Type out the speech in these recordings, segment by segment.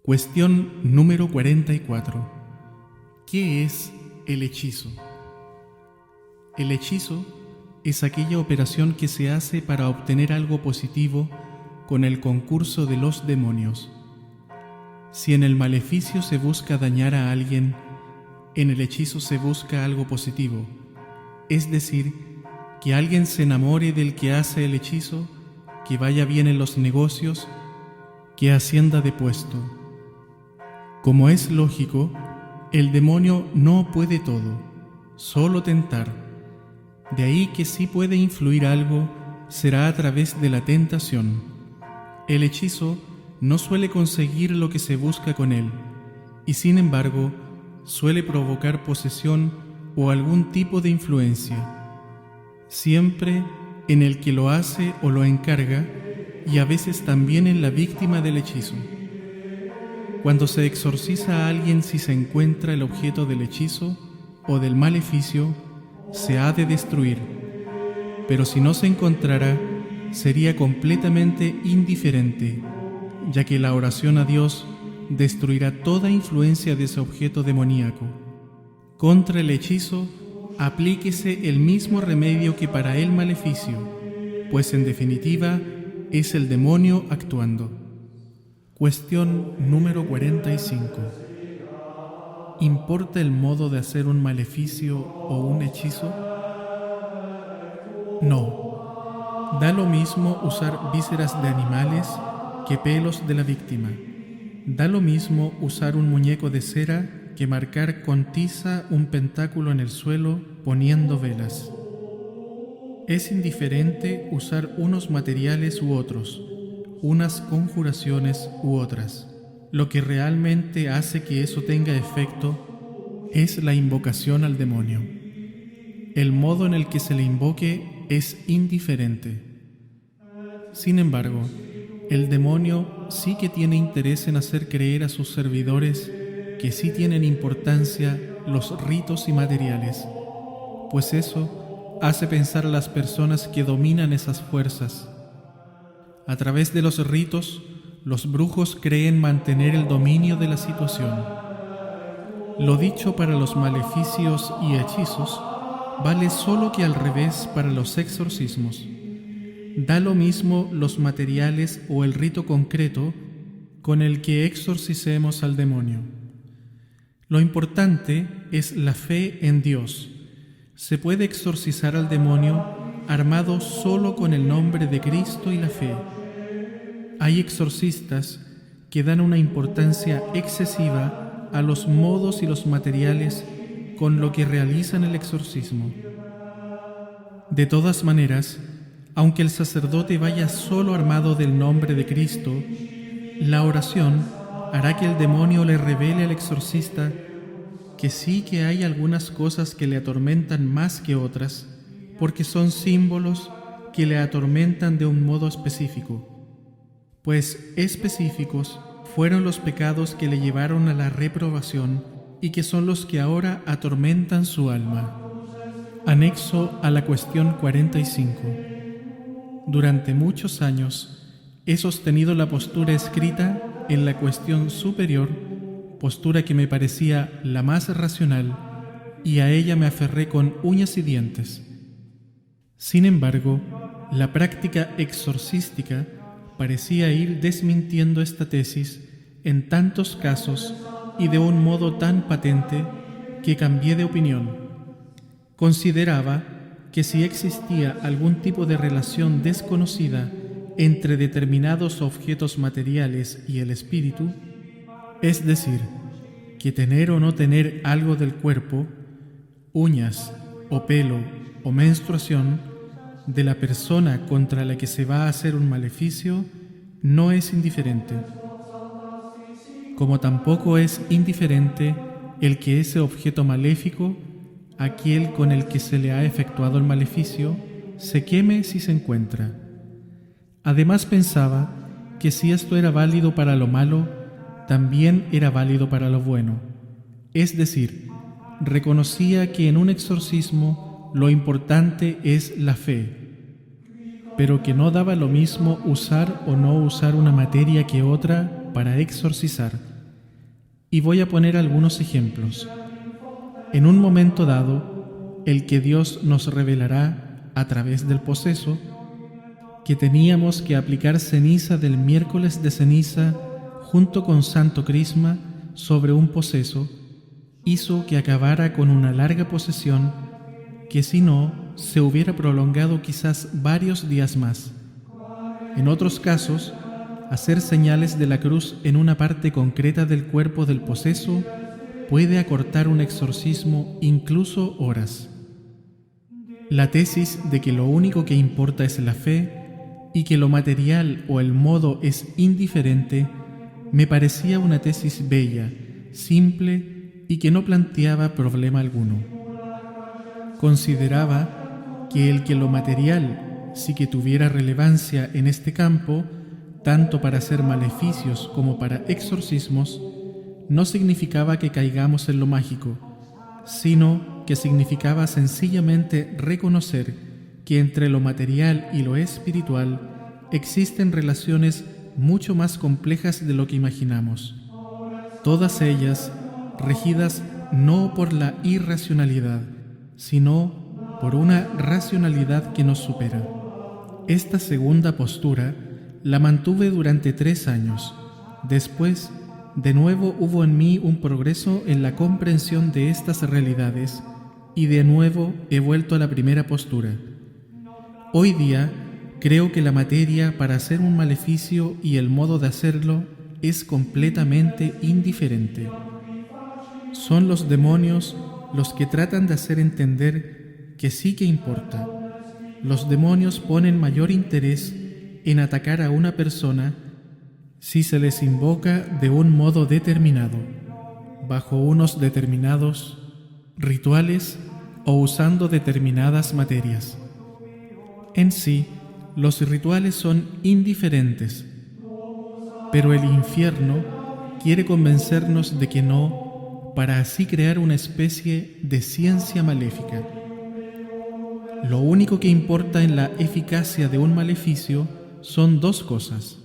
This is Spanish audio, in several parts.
Cuestión número 44. ¿Qué es el hechizo? El hechizo es aquella operación que se hace para obtener algo positivo con el concurso de los demonios. Si en el maleficio se busca dañar a alguien, en el hechizo se busca algo positivo, es decir, que alguien se enamore del que hace el hechizo, que vaya bien en los negocios, que ascienda de puesto. Como es lógico, el demonio no puede todo, solo tentar. De ahí que si puede influir algo, será a través de la tentación. El hechizo no suele conseguir lo que se busca con él, y sin embargo, suele provocar posesión o algún tipo de influencia, siempre en el que lo hace o lo encarga, y a veces también en la víctima del hechizo. Cuando se exorciza a alguien, si se encuentra el objeto del hechizo o del maleficio, se ha de destruir, pero si no se encontrara, sería completamente indiferente, ya que la oración a Dios destruirá toda influencia de ese objeto demoníaco. Contra el hechizo, aplíquese el mismo remedio que para el maleficio, pues en definitiva es el demonio actuando. Cuestión número 45. ¿Importa el modo de hacer un maleficio o un hechizo? No. Da lo mismo usar vísceras de animales que pelos de la víctima. Da lo mismo usar un muñeco de cera que marcar con tiza un pentáculo en el suelo poniendo velas. Es indiferente usar unos materiales u otros, unas conjuraciones u otras. Lo que realmente hace que eso tenga efecto es la invocación al demonio. El modo en el que se le invoque es indiferente. Sin embargo, el demonio sí que tiene interés en hacer creer a sus servidores que sí tienen importancia los ritos y materiales, pues eso hace pensar a las personas que dominan esas fuerzas. A través de los ritos, los brujos creen mantener el dominio de la situación. Lo dicho para los maleficios y hechizos vale solo que al revés para los exorcismos. Da lo mismo los materiales o el rito concreto con el que exorcicemos al demonio. Lo importante es la fe en Dios. Se puede exorcizar al demonio armado solo con el nombre de Cristo y la fe. Hay exorcistas que dan una importancia excesiva a los modos y los materiales con lo que realizan el exorcismo. De todas maneras, aunque el sacerdote vaya solo armado del nombre de Cristo, la oración hará que el demonio le revele al exorcista que sí que hay algunas cosas que le atormentan más que otras, porque son símbolos que le atormentan de un modo específico, pues específicos fueron los pecados que le llevaron a la reprobación y que son los que ahora atormentan su alma. Anexo a la cuestión 45. Durante muchos años he sostenido la postura escrita en la cuestión superior, postura que me parecía la más racional, y a ella me aferré con uñas y dientes. Sin embargo, la práctica exorcística parecía ir desmintiendo esta tesis en tantos casos y de un modo tan patente que cambié de opinión. Consideraba que si existía algún tipo de relación desconocida entre determinados objetos materiales y el espíritu, es decir, que tener o no tener algo del cuerpo, uñas o pelo o menstruación, de la persona contra la que se va a hacer un maleficio, no es indiferente. Como tampoco es indiferente el que ese objeto maléfico, aquel con el que se le ha efectuado el maleficio, se queme si se encuentra. Además pensaba que si esto era válido para lo malo, también era válido para lo bueno. Es decir, reconocía que en un exorcismo lo importante es la fe, pero que no daba lo mismo usar o no usar una materia que otra para exorcizar. y voy a poner algunos ejemplos. En un momento dado, el que Dios nos revelará a través del poseso, que teníamos que aplicar ceniza del miércoles de ceniza junto con santo crisma sobre un poseso, hizo que acabara con una larga posesión que si no, se hubiera prolongado quizás varios días más. En otros casos, hacer señales de la cruz en una parte concreta del cuerpo del poseso puede acortar un exorcismo incluso horas. La tesis de que lo único que importa es la fe y que lo material o el modo es indiferente me parecía una tesis bella, simple y que no planteaba problema alguno. Consideraba que el que lo material sí que tuviera relevancia en este campo, tanto para hacer maleficios como para exorcismos, no significaba que caigamos en lo mágico, sino que significaba sencillamente reconocer que entre lo material y lo espiritual existen relaciones mucho más complejas de lo que imaginamos, todas ellas regidas no por la irracionalidad, sino por una racionalidad que nos supera. Esta segunda postura la mantuve durante 3 años. Después, de nuevo hubo en mí un progreso en la comprensión de estas realidades y de nuevo he vuelto a la primera postura. Hoy día creo que la materia para hacer un maleficio y el modo de hacerlo es completamente indiferente. Son los demonios los que tratan de hacer entender que sí que importa. Los demonios ponen mayor interés en atacar a una persona si se les invoca de un modo determinado, bajo unos determinados rituales o usando determinadas materias. En sí, los rituales son indiferentes, pero el infierno quiere convencernos de que no, para así crear una especie de ciencia maléfica. Lo único que importa en la eficacia de un maleficio son 2 cosas: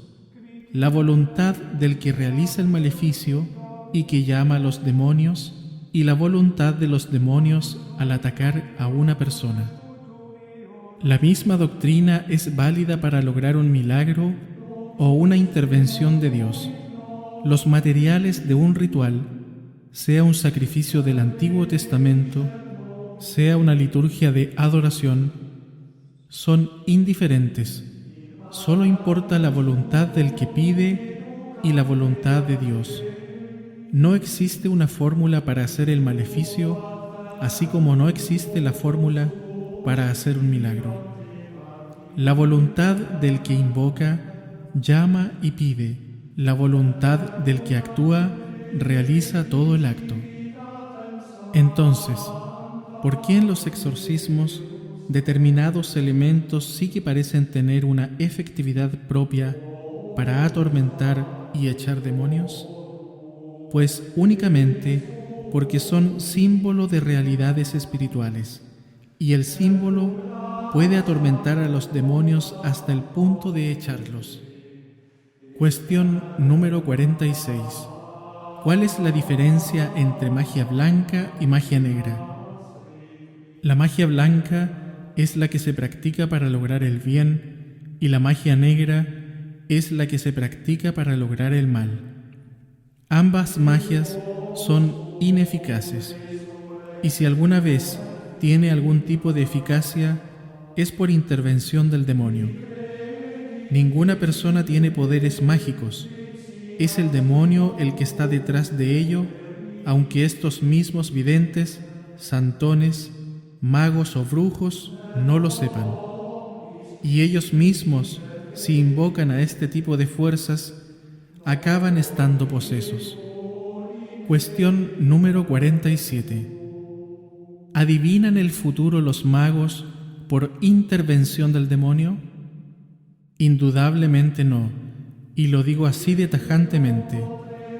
la voluntad del que realiza el maleficio y que llama a los demonios, y la voluntad de los demonios al atacar a una persona. La misma doctrina es válida para lograr un milagro o una intervención de Dios. Los materiales de un ritual, sea un sacrificio del Antiguo Testamento, sea una liturgia de adoración, son indiferentes. Solo importa la voluntad del que pide y la voluntad de Dios. No existe una fórmula para hacer el maleficio, así como no existe la fórmula para hacer un milagro. La voluntad del que invoca, llama y pide. La voluntad del que actúa, realiza todo el acto. Entonces, ¿por qué en los exorcismos determinados elementos sí que parecen tener una efectividad propia para atormentar y echar demonios? Pues únicamente porque son símbolo de realidades espirituales, y el símbolo puede atormentar a los demonios hasta el punto de echarlos. Cuestión número 46. ¿Cuál es la diferencia entre magia blanca y magia negra? La magia blanca es la que se practica para lograr el bien y la magia negra es la que se practica para lograr el mal. Ambas magias son ineficaces y si alguna vez tiene algún tipo de eficacia es por intervención del demonio. Ninguna persona tiene poderes mágicos. Es el demonio el que está detrás de ello, aunque estos mismos videntes, santones, magos o brujos no lo sepan. Y ellos mismos, si invocan a este tipo de fuerzas, acaban estando posesos. Cuestión número 47. ¿Adivinan el futuro los magos por intervención del demonio? Indudablemente no, y lo digo así de tajantemente,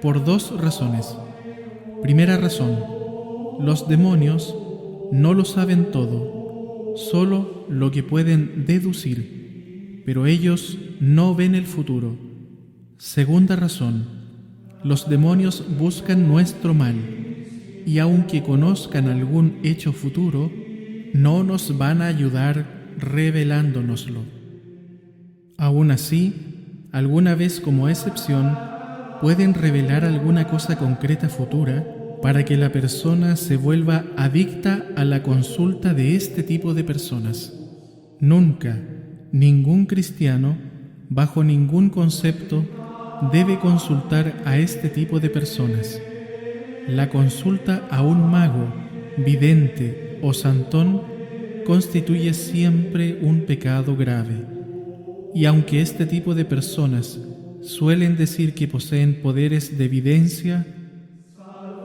por 2 razones. Primera razón, los demonios no lo saben todo, solo lo que pueden deducir, pero ellos no ven el futuro. Segunda razón, Los demonios buscan nuestro mal, y aunque conozcan algún hecho futuro, no nos van a ayudar revelándonoslo. Aún así, alguna vez como excepción, pueden revelar alguna cosa concreta futura para que la persona se vuelva adicta a la consulta de este tipo de personas. Nunca, ningún cristiano, bajo ningún concepto, debe consultar a este tipo de personas. La consulta a un mago, vidente o santón constituye siempre un pecado grave. Y aunque este tipo de personas suelen decir que poseen poderes de evidencia,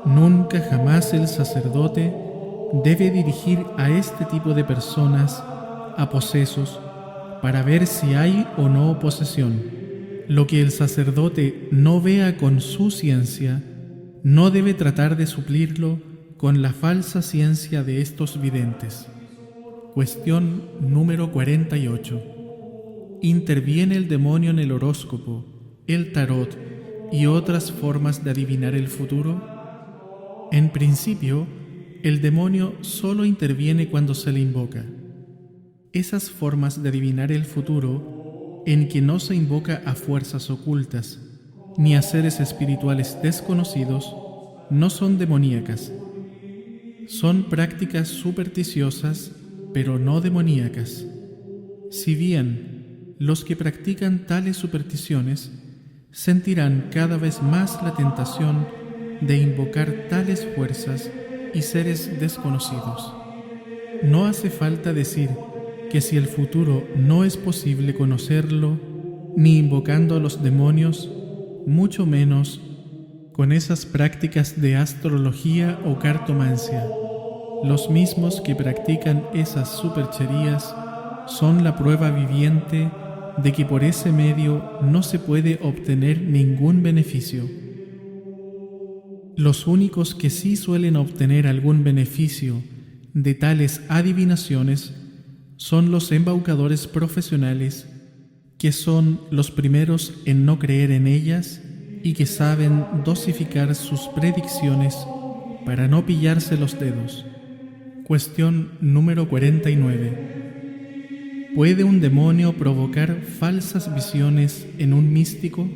nunca jamás el sacerdote debe dirigir a este tipo de personas a posesos para ver si hay o no posesión. Lo que el sacerdote no vea con su ciencia, no debe tratar de suplirlo con la falsa ciencia de estos videntes. Cuestión número 48. ¿Interviene el demonio en el horóscopo, el tarot y otras formas de adivinar el futuro? En principio, el demonio solo interviene cuando se le invoca. Esas formas de adivinar el futuro, en que no se invoca a fuerzas ocultas ni a seres espirituales desconocidos, no son demoníacas. Son prácticas supersticiosas, pero no demoníacas. Si bien los que practican tales supersticiones sentirán cada vez más la tentación de invocar tales fuerzas y seres desconocidos. No hace falta decir que si el futuro no es posible conocerlo, ni invocando a los demonios, mucho menos con esas prácticas de astrología o cartomancia. Los mismos que practican esas supercherías son la prueba viviente de que por ese medio no se puede obtener ningún beneficio. Los únicos que sí suelen obtener algún beneficio de tales adivinaciones son los embaucadores profesionales, que son los primeros en no creer en ellas y que saben dosificar sus predicciones para no pillarse los dedos. Cuestión número 49. ¿Puede un demonio provocar falsas visiones en un místico?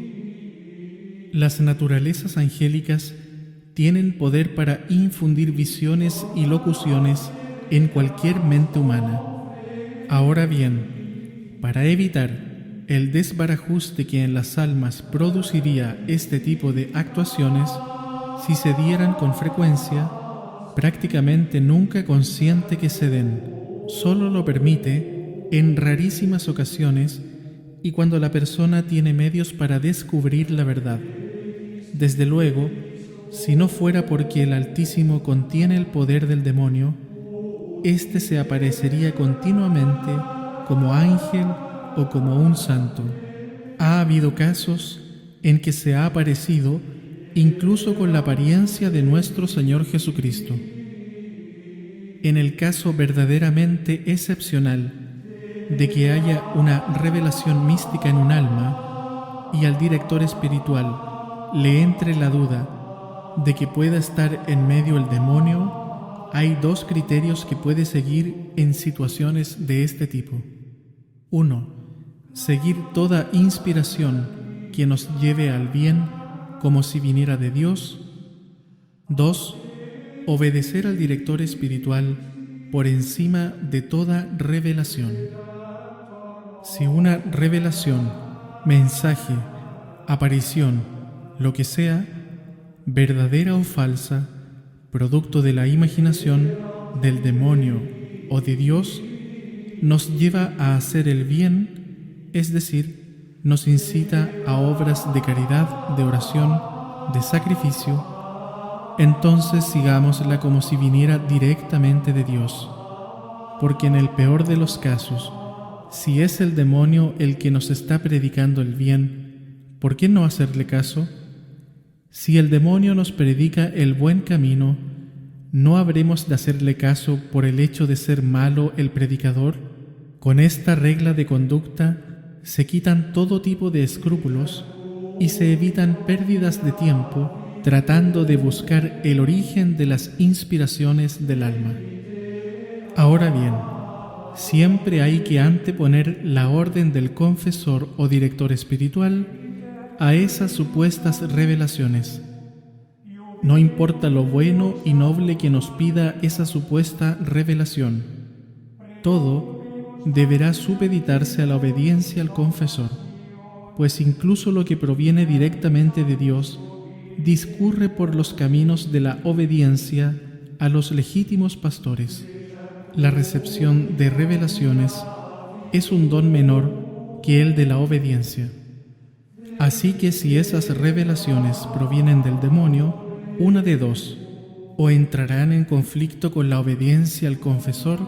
Las naturalezas angélicas tienen poder para infundir visiones y locuciones en cualquier mente humana. Ahora bien, para evitar el desbarajuste que en las almas produciría este tipo de actuaciones, si se dieran con frecuencia, prácticamente nunca consciente que se den, solo lo permite en rarísimas ocasiones y cuando la persona tiene medios para descubrir la verdad. Desde luego, si no fuera porque el Altísimo contiene el poder del demonio, éste se aparecería continuamente como ángel o como un santo. Ha habido casos en que se ha aparecido incluso con la apariencia de nuestro Señor Jesucristo. En el caso verdaderamente excepcional de que haya una revelación mística en un alma y al director espiritual le entre la duda de que pueda estar en medio el demonio, hay dos criterios que puede seguir en situaciones de este tipo. 1. Seguir toda inspiración que nos lleve al bien como si viniera de Dios. 2. Obedecer al director espiritual por encima de toda revelación. Si una revelación, mensaje, aparición, lo que sea, verdadera o falsa, producto de la imaginación, del demonio o de Dios, nos lleva a hacer el bien, es decir, nos incita a obras de caridad, de oración, de sacrificio, entonces sigámosla como si viniera directamente de Dios. Porque en el peor de los casos, si es el demonio el que nos está predicando el bien, ¿por qué no hacerle caso? Si el demonio nos predica el buen camino, ¿no habremos de hacerle caso por el hecho de ser malo el predicador? Con esta regla de conducta se quitan todo tipo de escrúpulos y se evitan pérdidas de tiempo tratando de buscar el origen de las inspiraciones del alma. Ahora bien, siempre hay que anteponer la orden del confesor o director espiritual a esas supuestas revelaciones. No importa lo bueno y noble que nos pida esa supuesta revelación, todo deberá supeditarse a la obediencia al confesor, pues incluso lo que proviene directamente de Dios discurre por los caminos de la obediencia a los legítimos pastores. La recepción de revelaciones es un don menor que el de la obediencia. Así que si esas revelaciones provienen del demonio, una de dos: o entrarán en conflicto con la obediencia al confesor,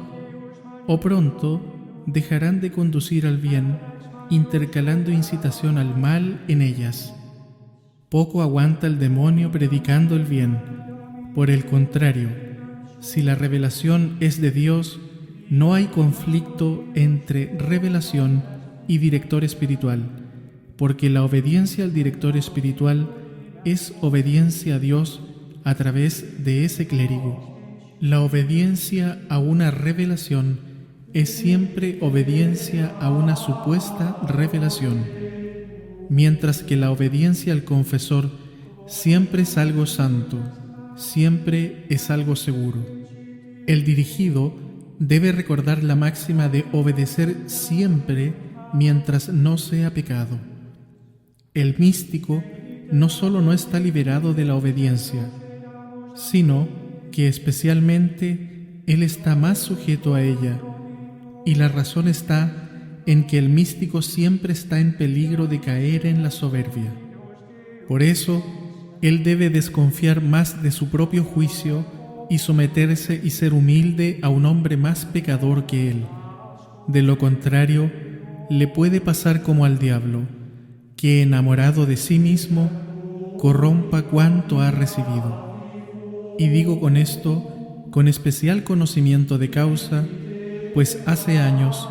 o pronto dejarán de conducir al bien, intercalando incitación al mal en ellas. Poco aguanta el demonio predicando el bien. Por el contrario, si la revelación es de Dios, no hay conflicto entre revelación y director espiritual, porque la obediencia al director espiritual es obediencia a Dios a través de ese clérigo. La obediencia a una revelación es siempre obediencia a una supuesta revelación, mientras que la obediencia al confesor siempre es algo santo, siempre es algo seguro. El dirigido debe recordar la máxima de obedecer siempre mientras no sea pecado. El místico no solo no está liberado de la obediencia, sino que especialmente él está más sujeto a ella, y la razón está en que el místico siempre está en peligro de caer en la soberbia. Por eso, él debe desconfiar más de su propio juicio y someterse y ser humilde a un hombre más pecador que él. De lo contrario, le puede pasar como al diablo, que enamorado de sí mismo, corrompa cuanto ha recibido. Y digo con esto, con especial conocimiento de causa, pues hace años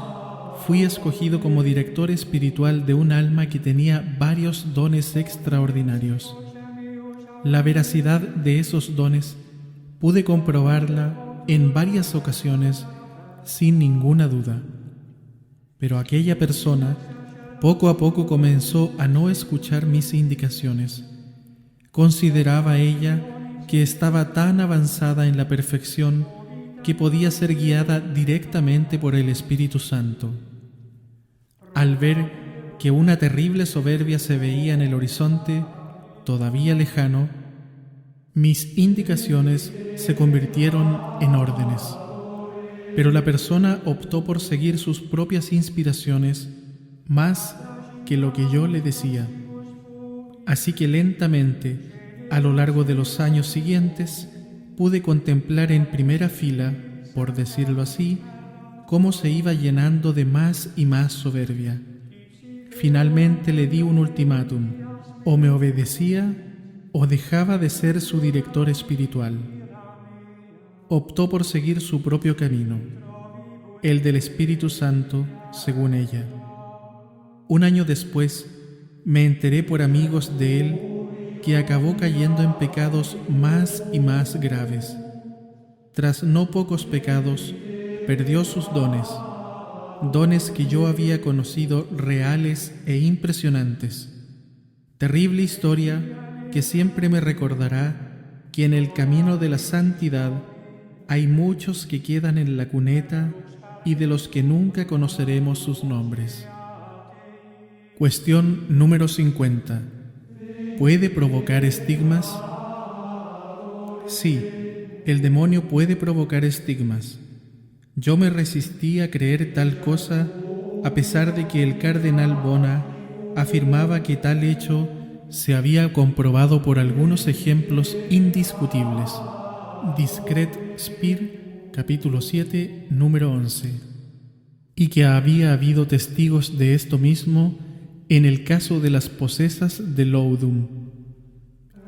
fui escogido como director espiritual de un alma que tenía varios dones extraordinarios. La veracidad de esos dones pude comprobarla en varias ocasiones sin ninguna duda. Pero aquella persona poco a poco comenzó a no escuchar mis indicaciones. Consideraba ella que estaba tan avanzada en la perfección que podía ser guiada directamente por el Espíritu Santo. Al ver que una terrible soberbia se veía en el horizonte, todavía lejano, mis indicaciones se convirtieron en órdenes. Pero la persona optó por seguir sus propias inspiraciones más que lo que yo le decía. Así que lentamente, a lo largo de los años siguientes, pude contemplar en primera fila, por decirlo así, cómo se iba llenando de más y más soberbia. Finalmente le di un ultimátum: o me obedecía o dejaba de ser su director espiritual. Optó por seguir su propio camino, el del Espíritu Santo, según ella. Un año después, me enteré por amigos de él que acabó cayendo en pecados más y más graves. Tras no pocos pecados, perdió sus dones que yo había conocido reales e impresionantes. Terrible historia que siempre me recordará que en el camino de la santidad hay muchos que quedan en la cuneta y de los que nunca conoceremos sus nombres. Cuestión número 50. ¿Puede provocar estigmas? Sí, el demonio puede provocar estigmas. Yo me resistí a creer tal cosa, a pesar de que el cardenal Bona afirmaba que tal hecho se había comprobado por algunos ejemplos indiscutibles. Discret Spir, capítulo 7, número 11. Y que había habido testigos de esto mismo en el caso de las posesas de Loudun.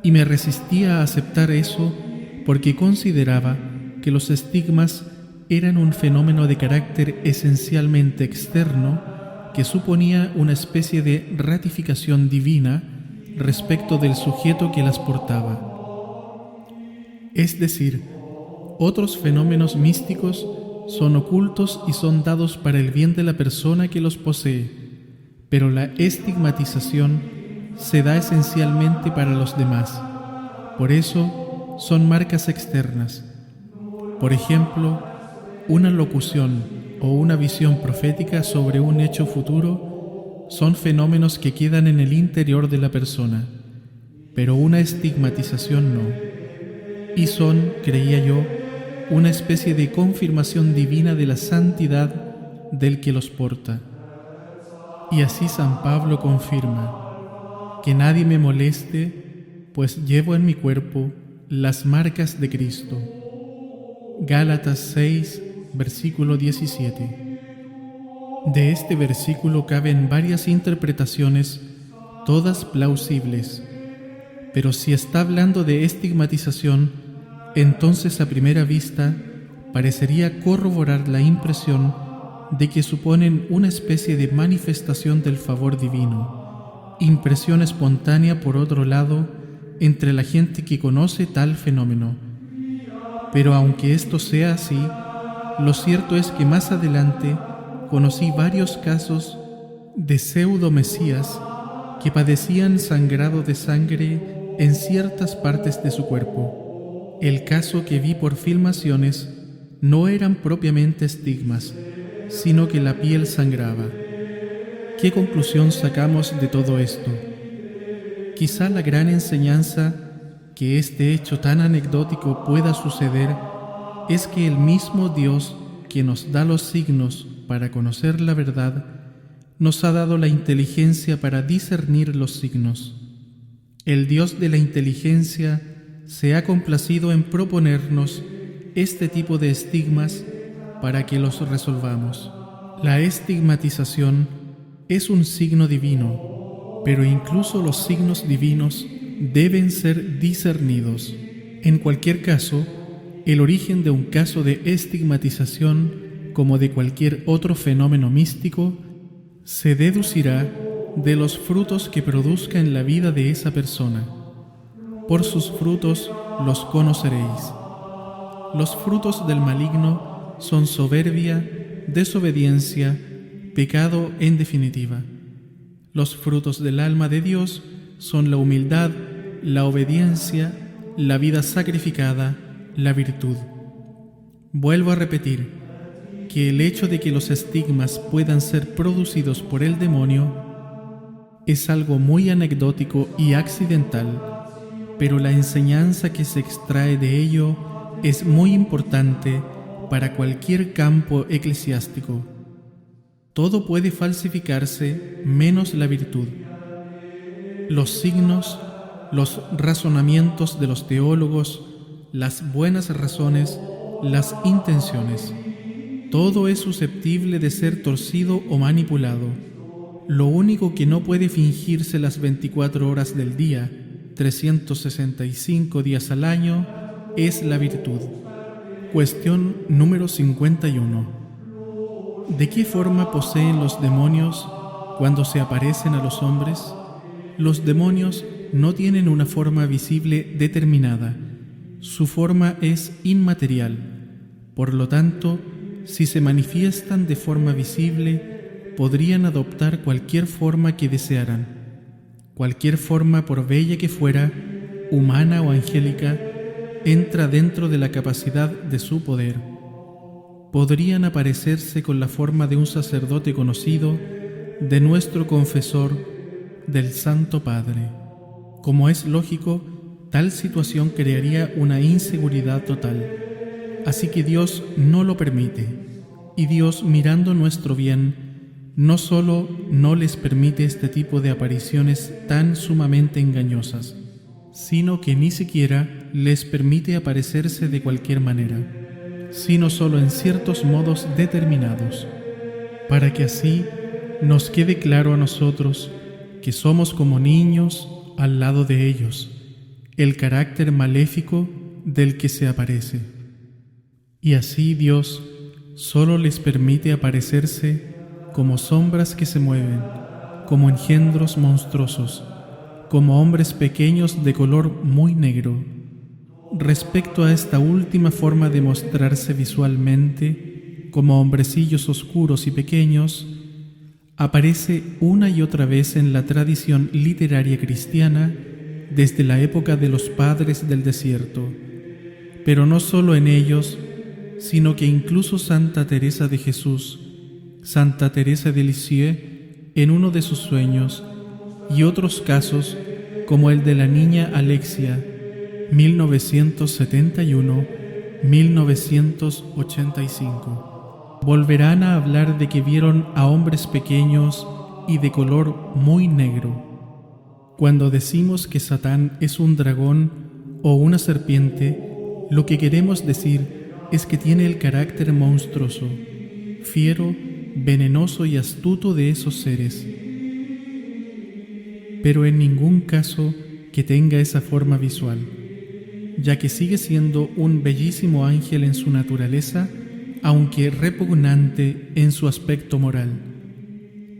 Y me resistía a aceptar eso porque consideraba que los estigmas eran un fenómeno de carácter esencialmente externo que suponía una especie de ratificación divina respecto del sujeto que las portaba. Es decir, otros fenómenos místicos son ocultos y son dados para el bien de la persona que los posee, pero la estigmatización se da esencialmente para los demás. Por eso son marcas externas. Por ejemplo, una locución o una visión profética sobre un hecho futuro son fenómenos que quedan en el interior de la persona, pero una estigmatización no. Y son, creía yo, una especie de confirmación divina de la santidad del que los porta. Y así San Pablo confirma: que nadie me moleste, pues llevo en mi cuerpo las marcas de Cristo. Gálatas 6, versículo 17. De este versículo caben varias interpretaciones, todas plausibles. Pero si está hablando de estigmatización, entonces a primera vista parecería corroborar la impresión de que suponen una especie de manifestación del favor divino, impresión espontánea por otro lado entre la gente que conoce tal fenómeno. Pero aunque esto sea así, lo cierto es que más adelante conocí varios casos de pseudo-mesías que padecían sangrado de sangre en ciertas partes de su cuerpo. El caso que vi por filmaciones no eran propiamente estigmas, sino que la piel sangraba. ¿Qué conclusión sacamos de todo esto? Quizá la gran enseñanza que este hecho tan anecdótico pueda suceder es que el mismo Dios que nos da los signos para conocer la verdad, nos ha dado la inteligencia para discernir los signos. El Dios de la inteligencia se ha complacido en proponernos este tipo de estigmas para que los resolvamos. La estigmatización es un signo divino, pero incluso los signos divinos deben ser discernidos. En cualquier caso, el origen de un caso de estigmatización, como de cualquier otro fenómeno místico, se deducirá de los frutos que produzca en la vida de esa persona. Por sus frutos los conoceréis. Los frutos del maligno son soberbia, desobediencia, pecado en definitiva. Los frutos del alma de Dios son la humildad, la obediencia, la vida sacrificada, la virtud. Vuelvo a repetir que el hecho de que los estigmas puedan ser producidos por el demonio es algo muy anecdótico y accidental, pero la enseñanza que se extrae de ello es muy importante para cualquier campo eclesiástico. Todo puede falsificarse menos la virtud. Los signos, los razonamientos de los teólogos, las buenas razones, las intenciones, todo es susceptible de ser torcido o manipulado. Lo único que no puede fingirse las 24 horas del día, 365 días al año, es la virtud. Cuestión número 51. ¿De qué forma poseen los demonios cuando se aparecen a los hombres? Los demonios no tienen una forma visible determinada. Su forma es inmaterial. Por lo tanto, si se manifiestan de forma visible, podrían adoptar cualquier forma que desearan. Cualquier forma, por bella que fuera, humana o angélica, entra dentro de la capacidad de su poder. Podrían aparecerse con la forma de un sacerdote conocido, de nuestro confesor, del Santo Padre. Como es lógico, tal situación crearía una inseguridad total. Así que Dios no lo permite, y Dios, mirando nuestro bien, no solo no les permite este tipo de apariciones tan sumamente engañosas, sino que ni siquiera les permite aparecerse de cualquier manera, sino solo en ciertos modos determinados, para que así nos quede claro a nosotros que somos como niños al lado de ellos, el carácter maléfico del que se aparece. Y así Dios solo les permite aparecerse como sombras que se mueven, como engendros monstruosos, como hombres pequeños de color muy negro. Respecto a esta última forma de mostrarse visualmente, como hombrecillos oscuros y pequeños, aparece una y otra vez en la tradición literaria cristiana desde la época de los padres del desierto, pero no solo en ellos, sino que incluso Santa Teresa de Jesús, Santa Teresa de Lisieux, en uno de sus sueños, y otros casos como el de la niña Alexia, 1971-1985. Volverán a hablar de que vieron a hombres pequeños y de color muy negro. Cuando decimos que Satán es un dragón o una serpiente, lo que queremos decir es que tiene el carácter monstruoso, fiero, venenoso y astuto de esos seres, pero en ningún caso que tenga esa forma visual, ya que sigue siendo un bellísimo ángel en su naturaleza, aunque repugnante en su aspecto moral.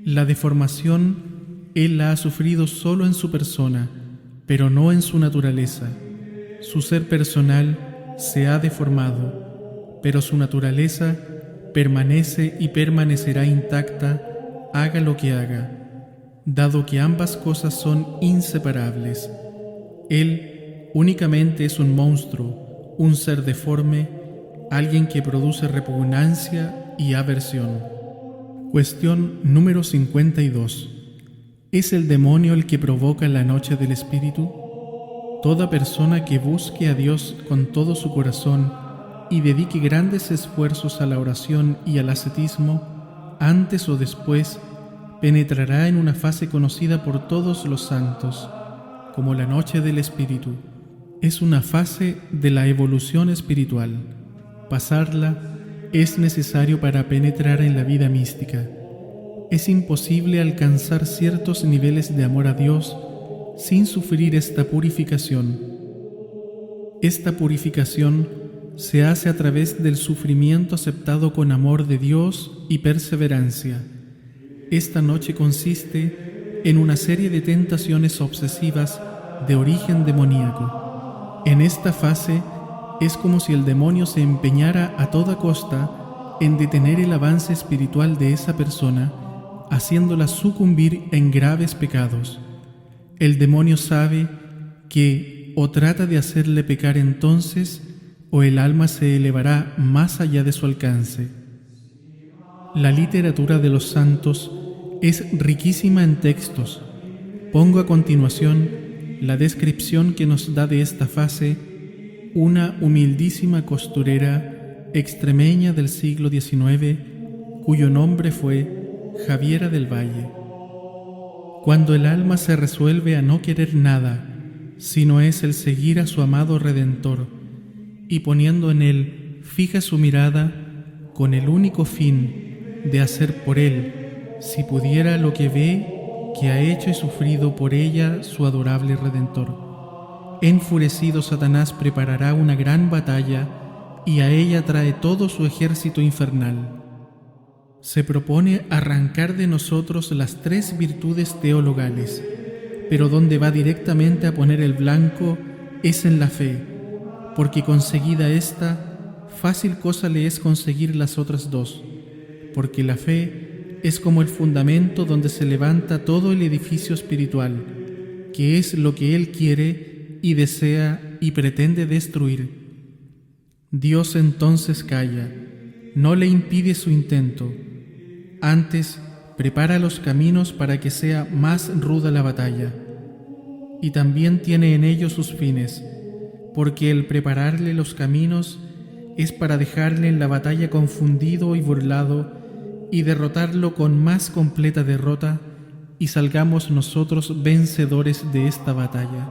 La deformación él la ha sufrido solo en su persona, pero no en su naturaleza. Su ser personal se ha deformado, pero su naturaleza permanece y permanecerá intacta, haga lo que haga, dado que ambas cosas son inseparables. Él únicamente es un monstruo, un ser deforme, alguien que produce repugnancia y aversión. Cuestión número 52. ¿Es el demonio el que provoca la noche del espíritu? Toda persona que busque a Dios con todo su corazón y dedique grandes esfuerzos a la oración y al ascetismo, antes o después penetrará en una fase conocida por todos los santos como la noche del espíritu. Es una fase de la evolución espiritual. Pasarla es necesario para penetrar en la vida mística. Es imposible alcanzar ciertos niveles de amor a Dios sin sufrir esta purificación. Esta purificación se hace a través del sufrimiento aceptado con amor de Dios y perseverancia. Esta noche consiste en una serie de tentaciones obsesivas de origen demoníaco. En esta fase es como si el demonio se empeñara a toda costa en detener el avance espiritual de esa persona, haciéndola sucumbir en graves pecados. El demonio sabe que o trata de hacerle pecar entonces, o el alma se elevará más allá de su alcance. La literatura de los santos es riquísima en textos. Pongo a continuación la descripción que nos da de esta fase una humildísima costurera extremeña del siglo XIX, cuyo nombre fue Javiera del Valle. Cuando el alma se resuelve a no querer nada, sino es el seguir a su amado Redentor, y poniendo en él fija su mirada con el único fin de hacer por él, si pudiera, lo que ve que ha hecho y sufrido por ella su adorable Redentor. Enfurecido, Satanás preparará una gran batalla y a ella trae todo su ejército infernal. Se propone arrancar de nosotros las 3 virtudes teologales, pero donde va directamente a poner el blanco es en la fe, porque conseguida esta, fácil cosa le es conseguir las otras 2, porque la fe es como el fundamento donde se levanta todo el edificio espiritual, que es lo que Él quiere y desea y pretende destruir. Dios entonces calla, no le impide su intento, antes prepara los caminos para que sea más ruda la batalla, y también tiene en ello sus fines, porque el prepararle los caminos es para dejarle en la batalla confundido y burlado y derrotarlo con más completa derrota, y salgamos nosotros vencedores de esta batalla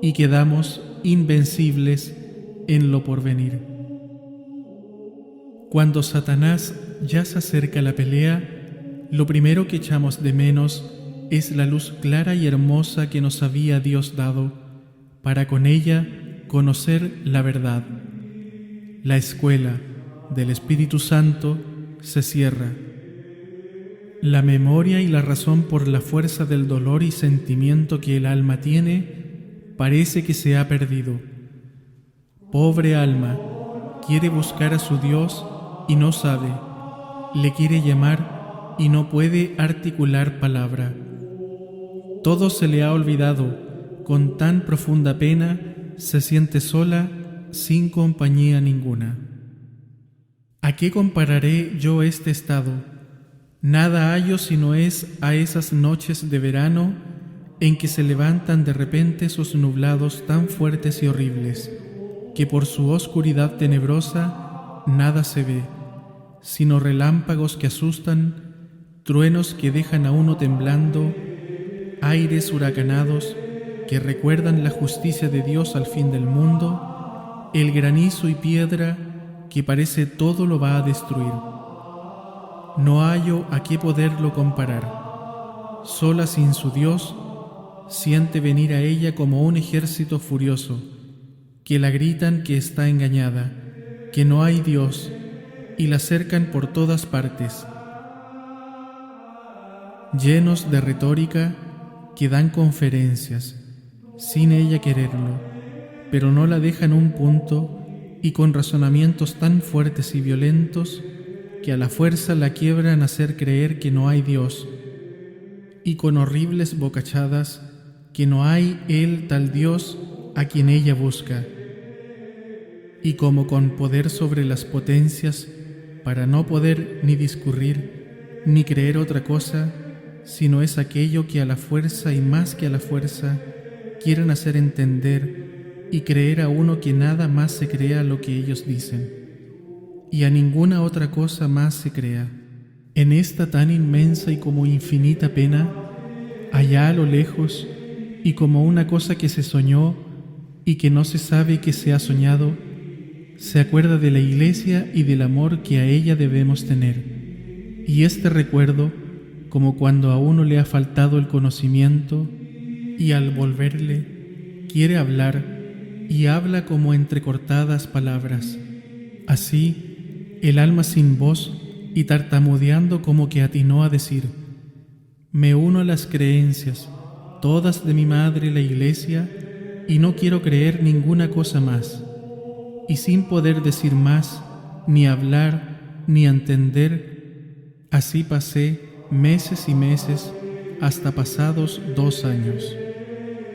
y quedamos invencibles en lo porvenir. Cuando Satanás ya se acerca a la pelea, lo primero que echamos de menos es la luz clara y hermosa que nos había Dios dado, para con ella conocer la verdad. La escuela del Espíritu Santo se cierra. La memoria y la razón, por la fuerza del dolor y sentimiento que el alma tiene, parece que se ha perdido. Pobre alma, quiere buscar a su Dios y no sabe, le quiere llamar y no puede articular palabra. Todo se le ha olvidado, con tan profunda pena se siente sola, sin compañía ninguna. ¿A qué compararé yo este estado? Nada hallo sino es a esas noches de verano en que se levantan de repente esos nublados tan fuertes y horribles, que por su oscuridad tenebrosa nada se ve, sino relámpagos que asustan, truenos que dejan a uno temblando, aires huracanados que recuerdan la justicia de Dios al fin del mundo, el granizo y piedra que parece todo lo va a destruir. No hallo a qué poderlo comparar. Sola sin su Dios, siente venir a ella como un ejército furioso, que la gritan que está engañada, que no hay Dios, y la cercan por todas partes. Llenos de retórica, que dan conferencias, sin ella quererlo, pero no la dejan un punto, y con razonamientos tan fuertes y violentos, que a la fuerza la quiebran a hacer creer que no hay Dios, y con horribles bocachadas, que no hay Él tal Dios a quien ella busca, y como con poder sobre las potencias, para no poder ni discurrir, ni creer otra cosa, sino es aquello que a la fuerza y más que a la fuerza quieren hacer entender y creer a uno que nada más se crea lo que ellos dicen, y a ninguna otra cosa más se crea. En esta tan inmensa y como infinita pena, allá a lo lejos, y como una cosa que se soñó y que no se sabe que se ha soñado, se acuerda de la Iglesia y del amor que a ella debemos tener, y este recuerdo, como cuando a uno le ha faltado el conocimiento, y al volverle quiere hablar, y habla como entrecortadas palabras. Así, el alma sin voz y tartamudeando como que atinó a decir: me uno a las creencias, todas de mi madre la Iglesia, y no quiero creer ninguna cosa más. Y sin poder decir más, ni hablar, ni entender, así pasé meses y meses, hasta pasados 2 años.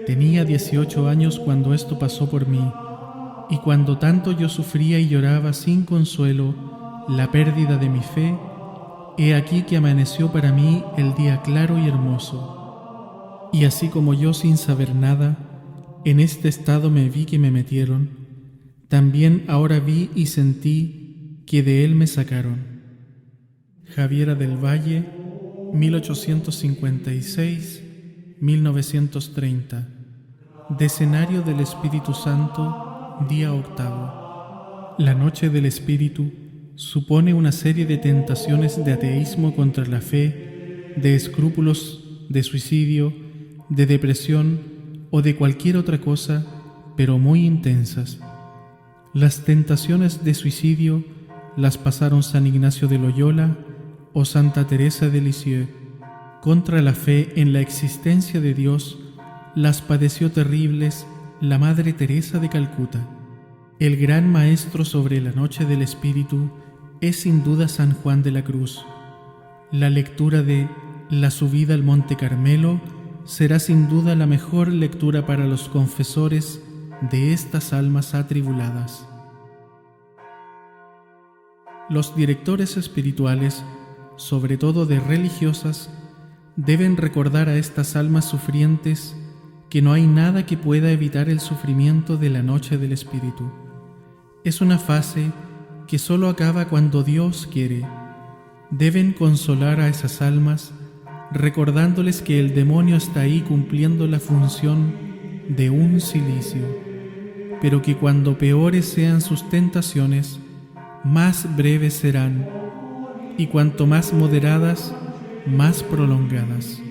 Tenía 18 años cuando esto pasó por mí, y cuando tanto yo sufría y lloraba sin consuelo la pérdida de mi fe, he aquí que amaneció para mí el día claro y hermoso. Y así como yo sin saber nada, en este estado me vi que me metieron, también ahora vi y sentí que de él me sacaron. Javiera del Valle, 1856-1930. Decenario del Espíritu Santo, día 8. La noche del Espíritu supone una serie de tentaciones de ateísmo contra la fe, de escrúpulos, de suicidio, de depresión o de cualquier otra cosa, pero muy intensas. Las tentaciones de suicidio las pasaron San Ignacio de Loyola o Santa Teresa de Lisieux. Contra la fe en la existencia de Dios las padeció terribles la Madre Teresa de Calcuta. El gran maestro sobre la noche del Espíritu es sin duda San Juan de la Cruz. La lectura de La subida al Monte Carmelo será sin duda la mejor lectura para los confesores de estas almas atribuladas. Los directores espirituales, sobre todo de religiosas, deben recordar a estas almas sufrientes que no hay nada que pueda evitar el sufrimiento de la noche del Espíritu. Es una fase que solo acaba cuando Dios quiere. Deben consolar a esas almas recordándoles que el demonio está ahí cumpliendo la función de un cilicio, pero que cuando peores sean sus tentaciones, más breves serán, y cuanto más moderadas, más prolongadas.